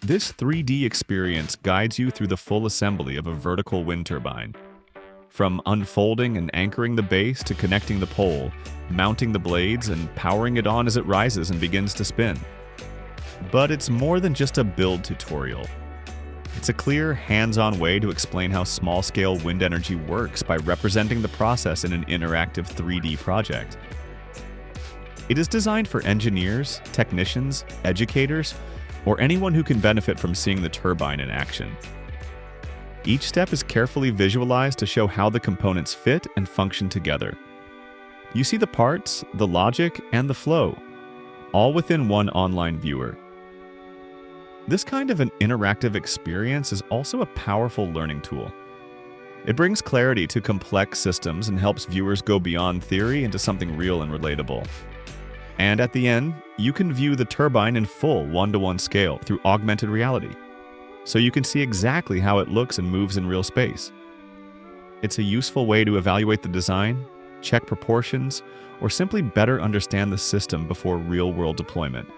This 3D experience guides you through the full assembly of a vertical wind turbine. From unfolding and anchoring the base to connecting the pole, mounting the blades, and powering it on as it rises and begins to spin. But it's more than just a build tutorial. It's a clear, hands-on way to explain how small-scale wind energy works by representing the process in an interactive 3D project. It is designed for engineers, technicians, educators, or anyone who can benefit from seeing the turbine in action. Each step is carefully visualized to show how the components fit and function together. You see the parts, the logic, and the flow, all within one online viewer. This kind of an interactive experience is also a powerful learning tool. It brings clarity to complex systems and helps viewers go beyond theory into something real and relatable. And at the end, you can view the turbine in full one-to-one scale through augmented reality, so you can see exactly how it looks and moves in real space. It's a useful way to evaluate the design, check proportions, or simply better understand the system before real-world deployment.